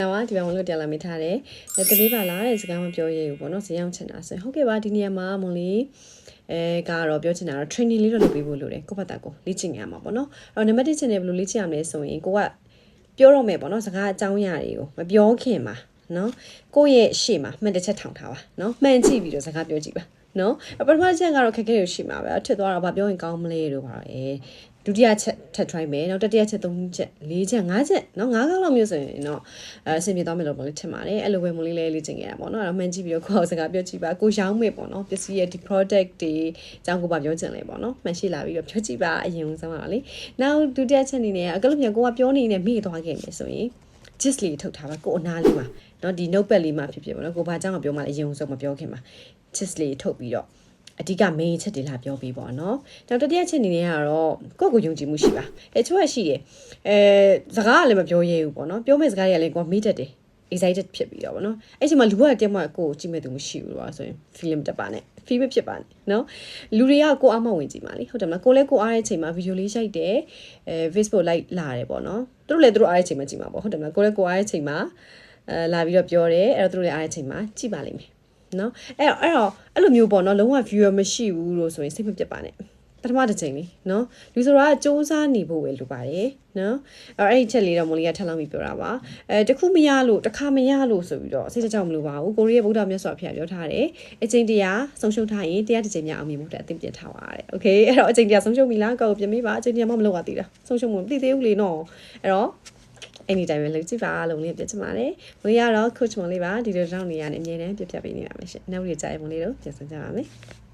Now,ဒီမှာမလို့တရားလာမိထားတယ်။တလေးပါလားတဲ့စကားမပြောရဘူးပေါ့နော်။ဇေယောင်ချင်တာဆိုရင်ဟုတ်ကဲ့ပါဒီနေရာမှာမလေးကတော့ပြောချင်တာတော့ training လေးတော့လုပ်ပေးဖို့လိုတယ်ကိုယ့်ဘက်ကိုလေ့ကျင့်ရမှာပေါ့နော်။အဲ့တော့နံပါတ်1ချင်တယ်ဘယ်လိုလေ့ကျင့်ရမလဲဆိုရင်ကိုကပြောတော့မယ်ပေါ့နော်စကားအကြောင်းအရာတွေကိုမပြောခင်မှာနော်ကိုယ့်ရဲ့ရှေ့မှာမှန်တစ်ချက်ထောင်ထားပါနော်မှန်ကြည့်ပြီးတော့စကားပြောကြည့်ပါနော်ပထမချက်ကတော့ခက်ခဲရရှိမှာပဲထစ်သွားတော့ဗာပြောရင်ကောင်းမလဲလို့ပါဒုတိယချက်ထပ် try မယ်နောက်တတိယချက်3ချက်4ချက်5ချက်နော်5ခါလောက်မျိုးဆိုရင်တော့အဆင်ပြေသွားမယ်လို့ပြောလို့ထင်ပါတယ်အဲ့လိုပဲမလေးလေးလေ့ကျင့်ခဲ့တာပေါ့နော်အဲ့တော့မှန်ကြည့်ပြီးတော့ကိုယ့်စကားပြောကြည့်ပါကိုရောင်းမယ်ပေါ့နော်ပစ္စည်းရဲ့ဒီ product တွေအကြောင်းကိုပါပြောချင်လေပေါ့နော်မှန်ရှိလာပြီးတော့ပြောကြည့်ပါအရင်ဆုံးပါလေနောက်ဒုတိယချက်အနေနဲ့အကလို့ပြန်ကိုကပြောနေနေမိသွားခဲ့မယ်ဆိုရင် just လေးထုတ်ထားပါကိုအနားလေးမှာเนาะဒီ notepad လေးမှာဖြစ်ဖြစ်ပေါ့နော်ကိုဘာကြောင့်ပြောမှလည်းအရင်ဆုံးမပြောခင်မှာ just လေးထုတ်ပြီးတော့အဓိက main ချက်တွေလာပြောပြီးပေါ့နော်နောက်တတိယချက်အနေနဲ့ကတော့ကိုယ့်ကိုယုံကြည်မှုရှိပါချို့ရရှိတယ်စကားကလည်းမပြောရဘူးပေါ့နော်ပြောမယ့်စကားတွေကလည်းကိုမေ့တတ်တယ် excited ဖြစ်ပြီးတော့ပေါ့နော်အဲ့ချိန်မှာလူကတည်းကကိုကြည့်မဲ့သူမရှိဘူးလို့ဆိုရင် film တက်ပါနဲ့ feel ဖြစ်ပါနဲ့နော်လူတွေကကိုအားမဝင်ကြည့်ပါလေဟုတ်တယ်မလားကိုလည်းကိုအားတဲ့ချိန်မှာ video လေးရိုက်တယ်Facebook like လာတယ်ပေါ့နော်သူတို့လည်းသူတို့အားတဲ့ချိန်မှာကြည့်မှာပေါ့ဟုတ်တယ်မလားကိုလည်းကိုအားတဲ့ချိန်မှာလာပြီးတော့ပြောတယ်အဲ့တော့သူတို့လည်းအားတဲ့ချိန်မှာကြည့်ပါလိမ့်မယ်နော်အဲ့လိုမျိုးပေါ့နော်လုံးဝ viewer မရှိဘူးလို့ဆိုရင်စိတ်မပြတ်ပါနဲ့ပထမတစ်ချိန်လေးနော်လူဆိုတာကစူးစမ်းနေဖို့ပဲလိုပါတယ်နော်အဲ့ဒီချက်လေးတော့မလေးကထပ်လောက်ပြီးပြောတာပါတခုမရလို့တစ်ခါမရလို့ဆိုပြီးတော့စိတ်တကြောက်မလို့ပါဘူးကိုရီးယားဗုဒ္ဓမြတ်စွာဘုရားပြောထားတယ်အချိန်တရားဆုံးရှုံးထားရင်တရားတစ်ချိန်များအောင်မြင်မှုတဲ့အသင်ပြင်ထားပါတဲ့โอเคအဲ့တော့အချိန်တရားဆုံးရှုံးပြီလားကောက်ပြင်ပေးပါအချိန်တရားမှမလုပ်ရသေးတာဆုံးရှုံးမှုမသိသေးဘူးလေနော်အဲ့တော့anytime ပဲလုပ်ကြည့်ပါလို့လေးပြချင်ပါတယ်။မလေးကတော့ coach မလေးပါဒီလိုကြောင့်နေရနေအမြဲတမ်းပြပြပေးနေတာပဲရှင်။နောက်နေ့ကြာရင်မလေးတို့ပြန်ဆောင်ကြပါမယ်။